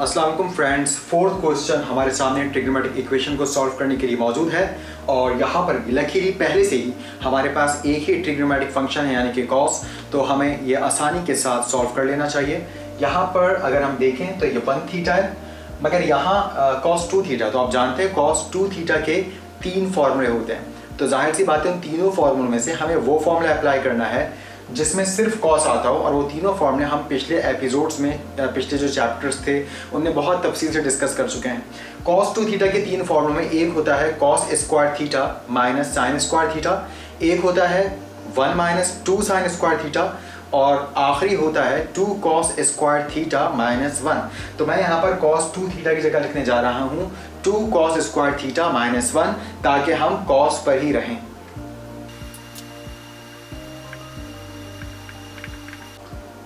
अस्सलाम वालेकुम friends, fourth question हमारे सामने ट्रिग्नोमेट्रिक इक्वेशन को सॉल्व करने के लिए मौजूद है और यहाँ पर लकीली पहले से ही हमारे पास एक ही ट्रिग्नोमेट्रिक फंक्शन है यानी कि कॉस, तो हमें ये आसानी के साथ सॉल्व कर लेना चाहिए। यहाँ पर अगर हम देखें तो ये 1 थीटा है, मगर यहाँ कॉस 2 थीटा, तो आप जानते हैं कॉस 2 थीटा के 3 फॉर्मूले होते हैं, तो जाहिर सी बात है उन तीनों फार्मूलों में से हमें वो फॉर्मूला अप्लाई करना है जिसमें सिर्फ कॉस आता हो। और वो तीनों फॉर्मूले हम पिछले एपिसोड्स में, पिछले जो चैप्टर्स थे उनमें बहुत तफसील से डिस्कस कर चुके हैं। कॉस 2 थीटा के 3 फॉर्मूलों में एक होता है cos square theta minus sine square theta, एक होता है 1 माइनस 2 साइन स्क्वायर थीटा और आखिरी होता है 2 कॉस स्क्वायर थीटा माइनस 1। तो मैं यहाँ पर कॉस 2 थीटा की जगह लिखने जा रहा हूँ 2 कॉस स्क्वायर थीटा माइनस 1, ताकि हम कॉस पर ही रहें।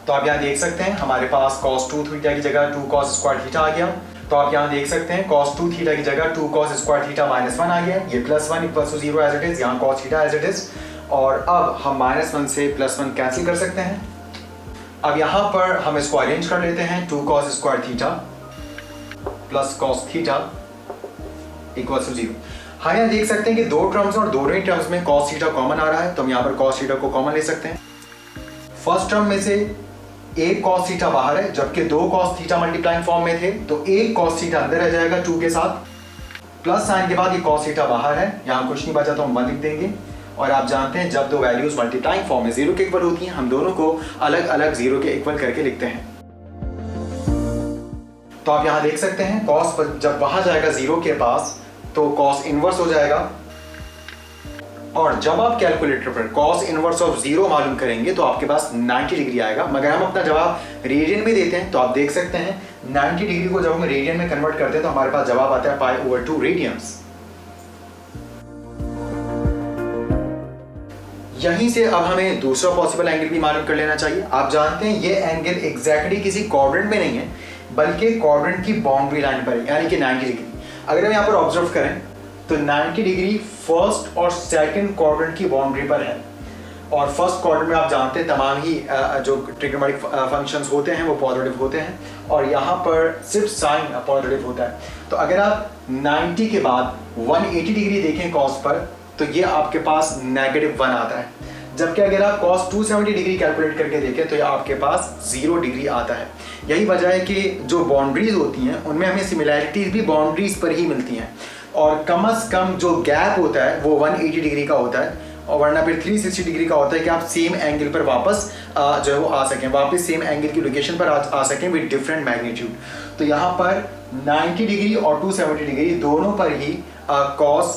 तो आप यहाँ देख सकते हैं हमारे पास cos 2 थीटा की जगह 2 cos स्क्वायर थीटा आ गया। तो आप यहाँ देख सकते हैं cos 2 थीटा की जगह 2 cos स्क्वायर थीटा माइनस 1 आ गया। ये +1 equals to 0 as it is, यहाँ cos theta as it is. और अब हम -1 से +1 कैंसिल कर सकते हैं। अब यहाँ पर हम इसको अरेंज कर लेते हैं 2 cos square theta plus cos theta equals to 0। हाँ, यहाँ देख सकते हैं कि दो टर्म्स और दोनों ही टर्म्स में cos थीटा कॉमन आ रहा है, तो हम यहाँ पर cos थीटा को कॉमन ले सकते हैं। फर्स्ट टर्म में से एक cos थीटा बाहर है, जबकि 2 cos थीटा मल्टीप्लाइंग फॉर्म में थे, तो एक cos थीटा अंदर रह जाएगा 2 के साथ, प्लस साइन के बाद ये cos थीटा बाहर है, यहाँ कुछ नहीं बचा तो हम 1 लिख देंगे। और आप जानते हैं जब दो वैल्यूज मल्टीप्लाइंग फॉर्म में 0 के इक्वल होती हैं, हम दोनों को अलग अलग 0 के इक्वल करके लिखते हैं। तो आप यहाँ देख सकते हैं cos जब वहां जाएगा 0 के पास तो cos इनवर्स हो जाएगा, और जब आप कैलकुलेटर पर cos इनवर्स ऑफ 0 मालूम करेंगे तो आपके पास 90 डिग्री आएगा। मगर हम अपना जवाब रेडियन में देते हैं, तो आप देख सकते हैं 90 डिग्री को जब हम रेडियन में कन्वर्ट करते हैं तो हमारे पास जवाब आता है π/2 रेडियंस। यहीं से अब हमें दूसरा पॉसिबल एंगल भी मालूम कर लेना चाहिए। आप जानते हैं ये एंगल एग्जैक्टली किसी क्वाड्रेंट में नहीं है, बल्कि क्वाड्रेंट की बाउंड्री लाइन पर है, यानी कि 90 डिग्री। अगर हम यहाँ पर ऑब्जर्व करें तो 90 डिग्री फर्स्ट और सेकंड क्वाड्रेंट की बाउंड्री पर है, और फर्स्ट क्वाड्रेंट में आप जानते हैं तमाम ही जो ट्रिग्नोमेट्रिक फंक्शंस होते हैं वो पॉजिटिव होते हैं, और यहाँ पर सिर्फ साइन पॉजिटिव होता है। तो अगर आप 90 के बाद 180 डिग्री देखें कॉस पर, तो ये आपके पास -1 आता है, जबकि अगर आप cos 270 डिग्री कैलकुलेट करके देखें तो ये आपके पास 0 डिग्री आता है। यही वजह है कि जो बाउंड्रीज होती हैं उनमें हमें सिमिलैरिटीज भी बाउंड्रीज पर ही मिलती हैं, और कम से कम जो गैप होता है वो 180 डिग्री का होता है, और वरना फिर 360 डिग्री का होता है कि आप सेम एंगल पर वापस जो है वो आ सकें, वापस सेम एंगल की लोकेशन पर आ सकें विद डिफरेंट मैग्नीट्यूड। तो यहाँ पर 90 डिग्री और 270 डिग्री दोनों पर ही cos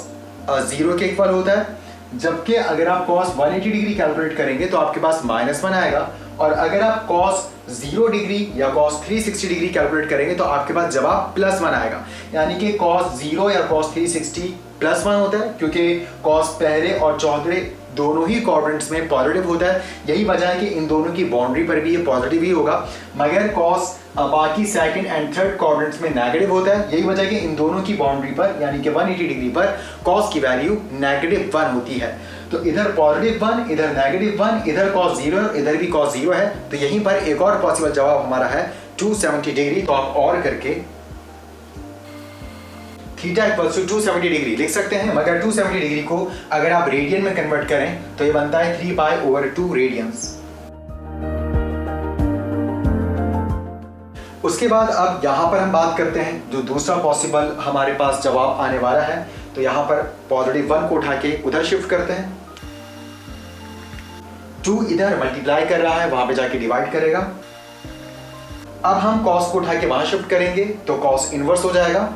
0 के इक्वल होता है, जबकि अगर आप cos 180 डिग्री कैलकुलेट करेंगे तो आपके पास -1 आएगा, और अगर आप cos 0 डिग्री या cos 360 डिग्री कैलकुलेट करेंगे तो आपके पास जवाब +1 आएगा। यानी कि cos 0 या cos 360 +1 होता है, क्योंकि cos पहले और चौथे दोनों ही क्वाड्रेंट्स में पॉजिटिव होता है। यही वजह है कि इन दोनों की बाउंड्री पर भी ये पॉजिटिव ही होगा, मगर cos बाकी सेकंड एंड थर्ड क्वाड्रेंट्स में नेगेटिव होता है। यही वजह है कि इन दोनों की बाउंड्री पर यानी कि 180 डिग्री पर cos की वैल्यू -1 होती है। तो इधर +1, इधर -1, इधर cos 0, इधर भी cos 0 है। तो यहीं पर एक और पॉसिबल जवाब हमारा है 270 डिग्री। तो आप और करके थीटा इक्वल्स टू 270 डिग्री लिख सकते हैं, मगर 270 डिग्री को अगर आप रेडियन में कन्वर्ट करें तो ये बनता है 3π/2 रेडियंस। उसके बाद अब यहाँ पर हम बात करते हैं जो दूसरा पॉसिबल हमारे पास जवाब आने वाला है। तो यहाँ पर +1 को उठा के उधर शिफ्ट करते हैं, 2 इधर मल्टीप्लाई कर रहा है, वहां पे जाके डिवाइड करेगा। अब हम cos को उठा के वहां शिफ्ट करेंगे तो cos इनवर्स हो जाएगा,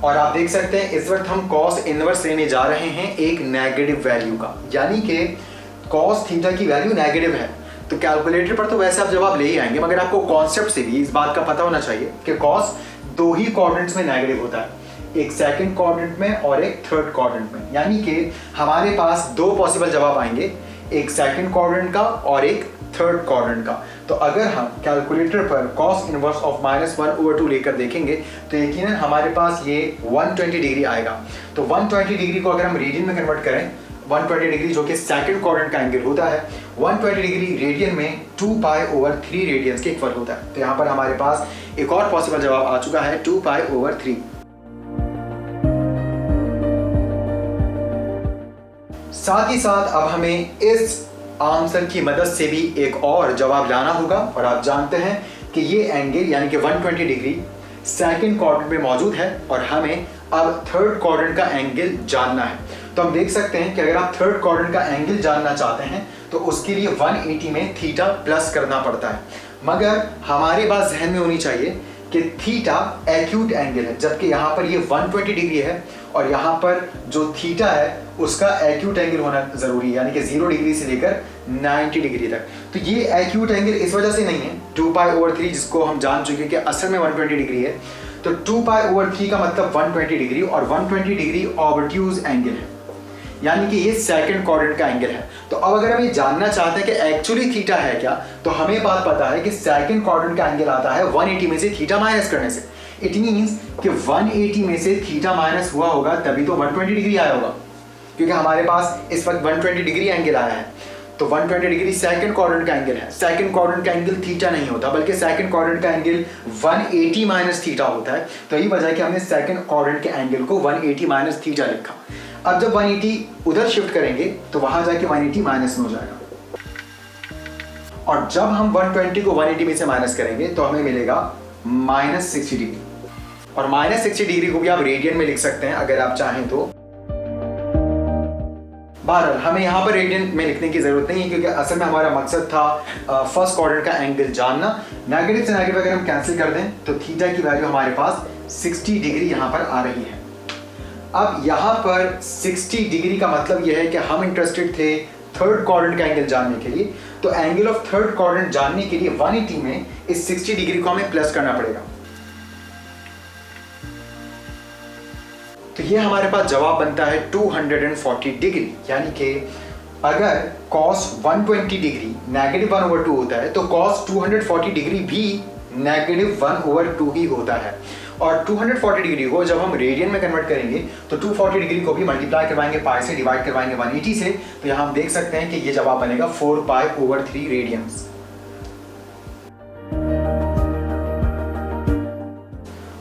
और आप देख सकते हैं इस वक्त हम cos इनवर्स लेने जा रहे हैं एक नेगेटिव वैल्यू का, यानी कि cos थीटा की वैल्यू नेगेटिव है। तो कैलकुलेटर पर तो वैसे आप जवाब ले ही आएंगे, मगर आपको कॉन्सेप्ट से भी इस बात का पता होना चाहिए कि cos 2 ही क्वाड्रेंट्स में नेगेटिव होता है, एक सेकंड क्वाड्रेंट में और एक थर्ड क्वाड्रेंट में। यानी कि हमारे पास 2 पॉसिबल जवाब आएंगे, एक सेकंड क्वाड्रेंट का और एक थर्ड क्वाड्रेंट का। तो अगर हम कैलकुलेटर पर cos इनवर्स ऑफ -1/2 लेकर देखेंगे तो यकीनन हमारे पास ये 120 डिग्री आएगा। तो 120 डिग्री को अगर हम रेडियन में कन्वर्ट करें 120 डिग्री जो कि सेकंड क्वाड्रेंट का एंगल होता है, 120 डिग्री रेडियन में 2π/3 रेडियंस के इक्वल होता है। तो यहाँ पर हमारे पास एक और पॉसिबल जवाब आ चुका है 2π/3। साथ ही साथ अब हमें इस आंसर की मदद से भी एक और जवाब लाना होगा, और आप जानते हैं कि ये एंगल यानी कि 120 डिग्री सेकंड क्वाड्रेंट में मौजूद है और हमें अब थर्ड क्वाड्रेंट का एंगल जानना है। तो हम देख सकते हैं कि अगर आप थर्ड क्वाड्रेंट का एंगल जानना चाहते हैं तो उसके लिए 180 में थीटा प्लस करना पड़ता है, मगर हमारे पास जहन में होनी चाहिए कि थीटा एक्यूट एंगल है, जबकि यहाँ पर ये 120 डिग्री है और यहाँ पर जो थीटा है उसका एक्यूट एंगल होना जरूरी है, यानी कि 0 डिग्री से लेकर 90 डिग्री तक। तो ये एक्यूट एंगल इस वजह से नहीं है 2π/3, जिसको हम जान चुके हैं कि असल में 120 डिग्री है। तो 2π/3 का मतलब 120 डिग्री, और 120 डिग्री ऑब्ट्यूज एंगल है, यानी कि ये सेकंड क्वाड्रेंट का एंगल है। तो अब अगर हम ये जानना चाहते हैं कि एक्चुअली थीटा है क्या, तो हमें बात पता है कि सेकंड क्वाड्रेंट का एंगल आता है 180 में से थीटा माइनस करने से। इट मींस कि 180 में से थीटा माइनस हुआ होगा तभी तो 120 डिग्री आया होगा, क्योंकि हमारे पास इस वक्त 120 डिग्री एंगल आया है। तो 120 डिग्री सेकंड क्वाड्रेंट का एंगल है। सेकंड क्वाड्रेंट का एंगल थीटा नहीं होता, बल्कि सेकंड क्वाड्रेंट का एंगल 180 माइनस थीटा होता है। तो यही वजह है कि हमने सेकंड क्वाड्रेंट के एंगल को 180 माइनस थीटा लिखा। अब जब 180 उधर शिफ्ट करेंगे तो वहां जाके 180 माइनस में हो जाएगा, और जब हम 120 को 180 में से माइनस करेंगे तो हमें मिलेगा -60 डिग्री, और -60 डिग्री को भी आप रेडियन में लिख सकते हैं अगर आप चाहें तो। बहरहाल हमें यहाँ पर रेडियन में लिखने की जरूरत नहीं है, क्योंकि असल में हमारा मकसद था फर्स्ट क्वाड्रेंट का एंगल जानना। नेगेटिव से नेगेटिव अगर हम कैंसिल कर दें तो थीटा की वैल्यू हमारे पास 60 डिग्री यहाँ पर आ रही है। अब यहाँ पर 60 डिग्री का मतलब यह है कि हम इंटरेस्टेड थे थर्ड क्वाड्रेंट का एंगल जानने के लिए। तो एंगल ऑफ थर्ड क्वाड्रेंट जानने के लिए 180 में इस 60 डिग्री को हमें प्लस करना पड़ेगा। तो ये हमारे पास जवाब बनता है 240 डिग्री, यानी कि अगर cos 120 डिग्री -1/2 होता है तो cos 240 डिग्री भी -1/2 ही होता है। और 240 डिग्री को जब हम रेडियन में कन्वर्ट करेंगे तो 240 डिग्री को भी मल्टीप्लाई करवाएंगे पाई से, डिवाइड करवाएंगे 180 से, तो यहां हम देख सकते हैं कि ये जवाब बनेगा 4π/3 रेडियंस।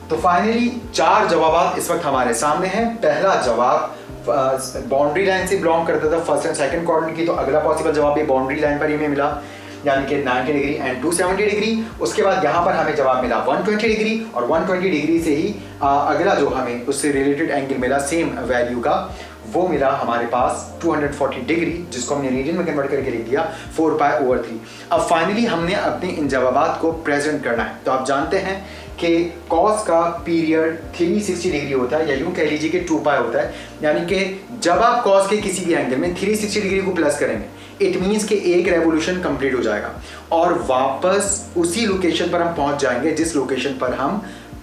तो फाइनली 4 जवाब इस वक्त हमारे सामने हैं। पहला जवाब बाउंड्री लाइन से बिलोंग करता था फर्स्ट एंड सेकंड क्वाड्रेंट की, तो अगला पॉसिबल जवाब भी बाउंड्री लाइन पर ही हमें मिला, यानी कि 90 डिग्री एंड 270 डिग्री। उसके बाद यहाँ पर हमें जवाब मिला 120 डिग्री, और 120 डिग्री से ही अगला जो हमें उससे रिलेटेड एंगल मिला सेम वैल्यू का, वो मिला हमारे पास 240 डिग्री, जिसको हमने रेडियन में कन्वर्ट करके लिख दिया 4π/3। अब फाइनली हमने अपने इन जवाबात को प्रेजेंट करना है। तो आप जानते हैं कि cos का पीरियड 360 डिग्री होता है, या यूं कह लीजिए कि 2π होता है, यानी कि जब आप cos के किसी भी एंगल में 360 डिग्री को प्लस करेंगे इट मीन्स कि एक रेवोल्यूशन कंप्लीट हो जाएगा और वापस उसी लोकेशन पर हम पहुंच जाएंगे जिस लोकेशन पर हम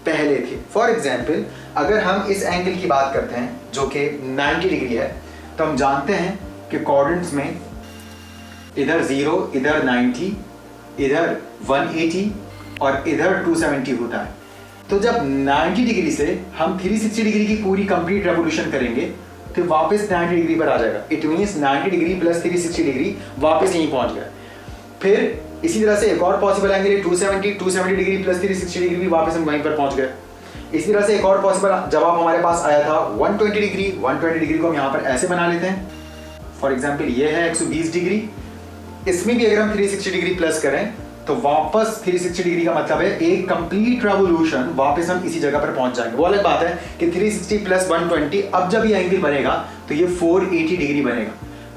पहले थे। फॉर एग्जाम्पल अगर हम इस एंगल की बात करते हैं जो कि 90 डिग्री है, तो हम जानते हैं कि कोऑर्डिनेट्स में इधर 0, इधर 90, इधर 180 और इधर 270 होता है। तो जब 90 डिग्री से हम 360 डिग्री की पूरी कंप्लीट रेवोल्यूशन करेंगे तो वापस 90 डिग्री पर आ जाएगा। It means 90 degree plus 360 degree वापस यहीं पहुंच गया। फिर इसी तरह से एक और पॉसिबल एंगल है 270 डिग्री प्लस 360 डिग्री भी वापस हम वहीं पर पहुंच गए। इसी तरह से एक और पॉसिबल जवाब हमारे पास आया था 120 डिग्री। 120 डिग्री को हम यहाँ पर ऐसे बना लेते हैं। फॉर एग्जाम्पल ये है 120 डिग्री, इसमें भी अगर हम 360 डिग्री प्लस करें तो वापस 360 डिग्री का मतलब है एक कंप्लीट रेवोल्यूशन वापस हम इसी जगह पर पहुंच जाएंगे। वो अलग बात है कि 360 प्लस 120, अब जब ये एंगल बनेगा तो ये 480 डिग्री बनेगा,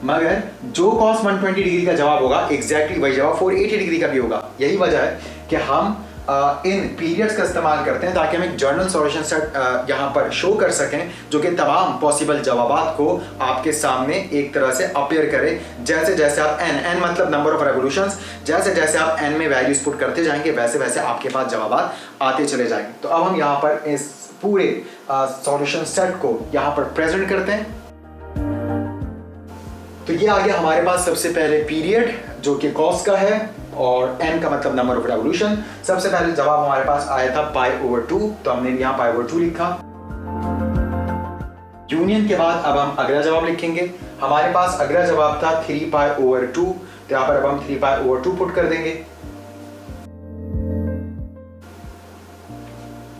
मगर जो cos 120 डिग्री का जवाब होगा एग्जैक्टली वही जवाब 480 डिग्री का भी होगा। यही वजह है कि हम इन पीरियड्स का इस्तेमाल करते हैं ताकि हम एक जर्नल सॉल्यूशन सेट यहाँ पर शो कर सकें जो कि तमाम पॉसिबल जवाबात को आपके सामने एक तरह से अपीयर करे। जैसे जैसे आप n मतलब नंबर ऑफ रेवोल्यूशंस, जैसे जैसे आप n में वैल्यूज पुट करते जाएंगे वैसे वैसे आपके पास जवाबात आते चले जाएंगे। तो अब हम यहाँ पर इस पूरे सॉल्यूशन सेट को यहाँ पर प्रेजेंट करते हैं। तो ये आ गया हमारे पास सबसे पहले पीरियड जो कि cos का है और n का मतलब नंबर ऑफ रेवोल्यूशन। सबसे पहले जवाब हमारे पास आया था π/2, तो हमने यहाँ π/2 लिखा। यूनियन के बाद अब हम अगला जवाब लिखेंगे हमारे पास अगला जवाब था 3π/2, तो यहाँ पर अब हम 3π/2 पुट कर देंगे।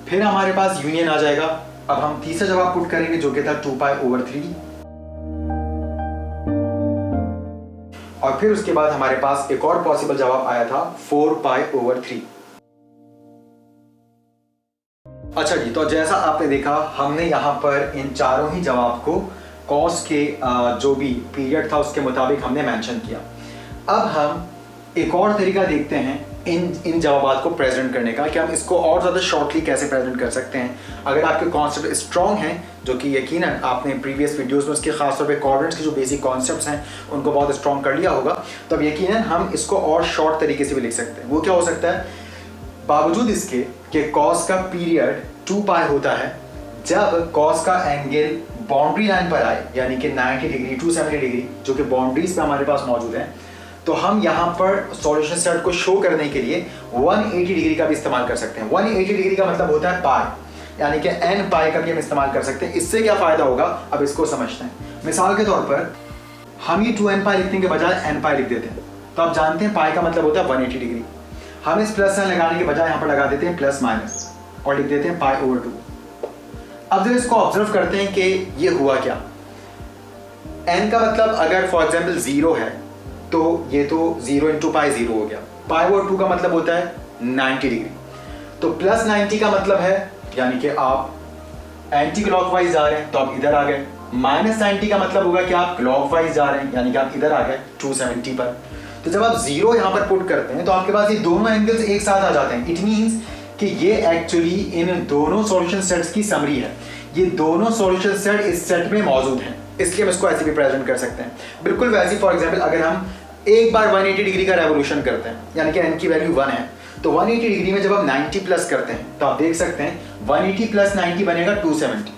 फिर हमारे पास यूनियन आ जाएगा। अब हम तीसरा जवाब पुट करेंगे जो कि था 2π/3, और फिर उसके बाद हमारे पास एक और पॉसिबल जवाब आया था 4π/3। अच्छा जी, तो जैसा आपने देखा हमने यहाँ पर इन चारों ही जवाब को कॉस के जो भी पीरियड था उसके मुताबिक हमने मेंशन किया। अब हम एक और तरीका देखते हैं इन जवाबात को प्रेजेंट करने का, कि हम इसको और ज़्यादा शॉर्टली कैसे प्रेजेंट कर सकते हैं। अगर आपके कॉन्सेप्ट स्ट्रॉन्ग हैं, जो कि यकीनन आपने प्रीवियस वीडियोस में उसके खासतौर पे कोऑर्डिनेट्स के जो बेसिक कॉन्सेप्ट्स हैं उनको बहुत स्ट्रॉन्ग कर लिया होगा, तो अब यकीनन हम इसको और शॉर्ट तरीके से भी लिख सकते हैं। वो क्या हो सकता है, बावजूद इसके कि कॉस का पीरियड 2π होता है, जब कॉस का एंगल बाउंड्री लाइन पर आए, यानी कि 90 डिग्री 270 डिग्री जो कि बाउंड्रीज पे हमारे पास मौजूद है, तो हम यहाँ पर सॉल्यूशन सेट को शो करने के लिए 180 डिग्री का भी इस्तेमाल कर सकते हैं। 180 डिग्री का मतलब होता है पाई, यानी कि n पाई का भी हम इस्तेमाल कर सकते हैं। इससे क्या फायदा होगा, अब इसको समझते हैं। मिसाल के तौर पर हम ये 2n पाई लिखने के बजाय n पाई लिख देते हैं, तो आप जानते हैं पाई का मतलब होता है 180 डिग्री। हम इस प्लस साइन लगाने के बजाय यहाँ पर लगा देते हैं प्लस माइनस और लिख देते हैं π/2। अब जब इसको ऑब्जर्व करते हैं कि ये हुआ क्या, n का मतलब अगर फॉर एग्जाम्पल 0 है तो ये तो 0 × π 0 हो गया। π/2 का मतलब होता है 90 डिग्री, तो प्लस 90 का मतलब है यानी कि आप एंटी क्लॉकवाइज जा रहे हैं तो आप इधर आ गए। माइनस 90 का मतलब होगा कि आप क्लॉकवाइज जा रहे हैं, यानी कि आप इधर आ गए 270 पर। तो जब आप 0 यहाँ पर पुट करते हैं तो आपके पास ये दोनों एंगल्स एक साथ आ जाते हैं। इट मीन्स कि ये एक्चुअली इन दोनों सॉल्यूशन सेट्स की समरी है। ये दोनों सॉल्यूशन सेट इस सेट में मौजूद हैं, इसलिए हम इसको ऐसे भी प्रेजेंट कर सकते हैं। बिल्कुल वैसे फॉर एग्जांपल अगर हम एक बार 180 डिग्री का रेवोल्यूशन करते हैं, यानी कि n की वैल्यू 1 है, तो 180 डिग्री में जब हम 90 प्लस करते हैं तो आप देख सकते हैं 180 प्लस 90 बनेगा 270,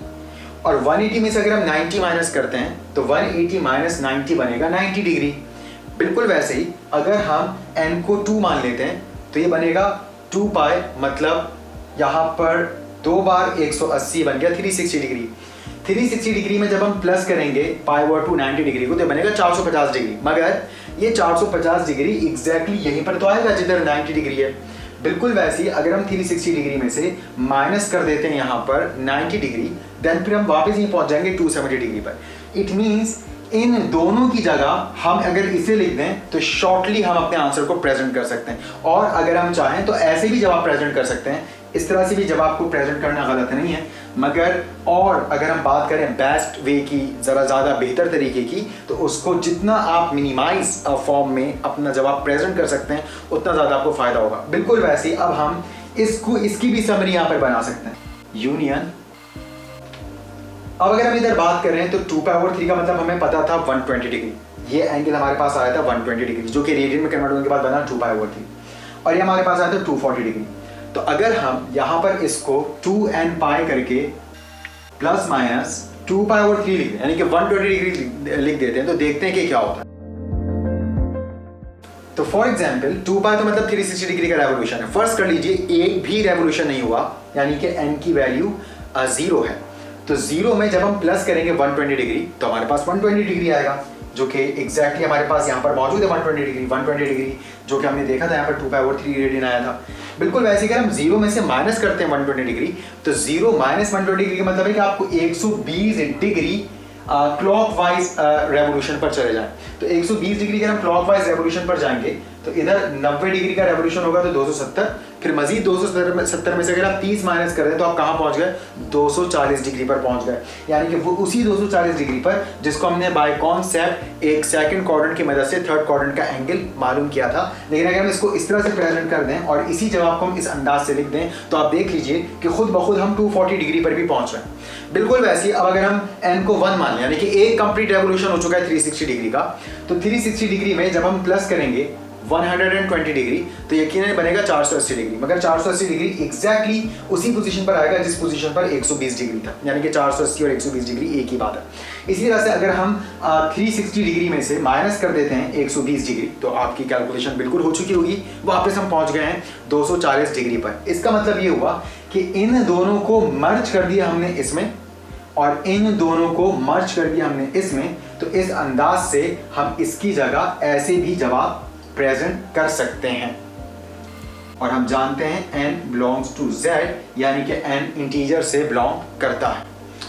और 180 में से अगर हम 90 माइनस करते हैं तो 180 माइनस 90 बनेगा 90 डिग्री। बिल्कुल वैसे ही अगर हम n को 2 मान लेते हैं तो ये बनेगा 2π, मतलब यहाँ पर 2 बार 180 बन गया 360 डिग्री। 360 डिग्री में जब हम प्लस करेंगे π/2 90 डिग्री को तो बनेगा 450 डिग्री, मगर ये 450 डिग्री एग्जैक्टली यहीं पर तो आएगा जिधर 90 डिग्री है। बिल्कुल वैसे ही अगर हम 360 डिग्री में से माइनस कर देते हैं यहाँ पर 90 डिग्री, देन फिर हम वापस यहीं पहुंच जाएंगे 270 डिग्री पर। इट मीन्स इन दोनों की जगह हम अगर इसे लिख दें तो शॉर्टली हम अपने आंसर को प्रेजेंट कर सकते हैं, और अगर हम चाहें तो ऐसे भी जवाब प्रेजेंट कर सकते हैं। इस तरह से भी जवाब को प्रेजेंट करना गलत नहीं है, मगर और अगर हम बात करें बेस्ट वे की, ज़रा ज़्यादा बेहतर तरीके की, तो उसको जितना आप मिनिमाइज फॉर्म में अपना जवाब प्रेजेंट कर सकते हैं उतना ज़्यादा आपको फ़ायदा होगा। बिल्कुल वैसे ही अब हम इसकी भी समरी यहाँ पर बना सकते हैं, यूनियन। अब अगर हम इधर बात करें तो 2π/3 का मतलब हमें पता था 120 डिग्री। ये एंगल हमारे पास आया था 120 डिग्री जो कि रेडियन में कन्वर्ट होने के बाद बना 2π/3, और ये हमारे पास आया था 240 डिग्री। तो अगर हम यहाँ पर इसको 2n पाई करके प्लस माइनस 2π/3 लिख दें, यानी कि 120 डिग्री लिख देते हैं, तो देखते हैं कि क्या होता है। तो फॉर एग्जाम्पल 2π तो मतलब 360 डिग्री का रेवोल्यूशन है। फर्स्ट कर लीजिए एक भी रेवोल्यूशन नहीं हुआ, यानी कि n की वैल्यू 0 है। तो 0 में जब हम प्लस करेंगे 120 डिग्री तो हमारे पास 120 डिग्री आएगा, जो कि एग्जैक्टली हमारे पास यहाँ पर मौजूद है 120 डिग्री जो कि हमने देखा था यहाँ पर 2π/3 रेडियन आया था। बिल्कुल वैसे अगर हम 0 में से माइनस करते हैं 120 डिग्री तो 0 माइनस 120 डिग्री का मतलब है कि आपको 120 डिग्री क्लॉकवाइज रेवोल्यूशन पर चले जाएं। तो 120 डिग्री के हम क्लॉकवाइज रेवोल्यूशन पर जाएंगे तो इधर 90 डिग्री का रेवोल्यूशन होगा तो 270, फिर मजीद 270 में से अगर आप 30 माइनस कर दें तो आप कहाँ पहुंच गए, 240 डिग्री पर पहुंच गए। यानी कि वो उसी 240 डिग्री पर जिसको हमने बाय कॉन्सेप्ट एक सेकंड क्वाड्रेंट की मदद से थर्ड क्वाड्रेंट का एंगल मालूम किया था। लेकिन अगर हम इसको इस तरह से प्रेजेंट कर दें और इसी जवाब को हम इस अंदाज से लिख दें तो आप देख लीजिए कि खुद ब खुद हम 240 डिग्री पर भी पहुंच रहे हैं। बिल्कुल वैसे ही अब अगर हम n को 1 मान लें, यानी कि एक कंप्लीट रेवोल्यूशन हो चुका है 360 डिग्री का, तो 360 डिग्री में जब हम प्लस करेंगे 120 डिग्री तो यकीनन बनेगा 480 डिग्री, मगर 480 डिग्री एग्जैक्टली उसी पोजीशन पर आएगा जिस पोजीशन पर 120 डिग्री था, यानी कि 480 और 120 डिग्री एक ही बात है। इसी तरह से अगर हम 360 डिग्री में से माइनस कर देते हैं 120 डिग्री तो आपकी कैलकुलेशन बिल्कुल हो चुकी होगी, वापस हम पहुंच गए हैं 240 डिग्री पर। इसका मतलब ये हुआ कि इन दोनों को मर्ज कर दिया हमने इसमें और इन दोनों को मर्ज कर दिया हमने इसमें, तो इस अंदाज से हम इसकी जगह ऐसे भी जवाब प्रेजेंट कर सकते हैं। और हम जानते हैं n बिलोंग्स टू z, यानी कि n इंटीजर से बिलोंग करता है।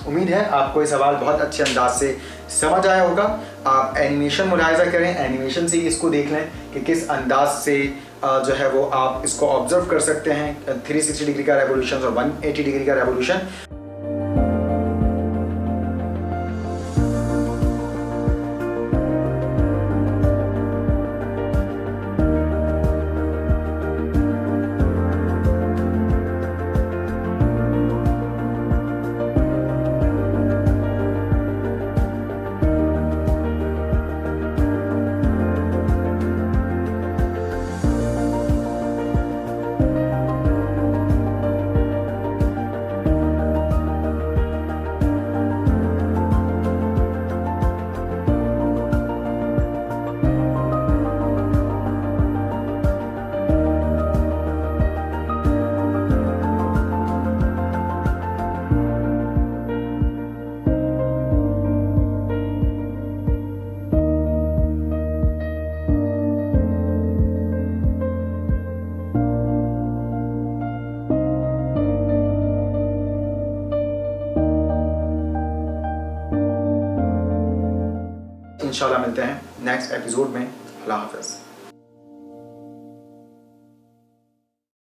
उम्मीद है आपको ये सवाल बहुत अच्छे अंदाज से समझ आया होगा। आप एनिमेशन मुलाहिजा करें, एनिमेशन से ही इसको देख लें कि किस अंदाज से जो है वो आप इसको ऑब्जर्व कर सकते हैं, 360 डिग्री का रेवोल्यूशन और 180 डिग्री का रेवोल्यूशन। इंशाल्लाह मिलते हैं नेक्स्ट एपिसोड में। अल्लाह हाफ़िज़।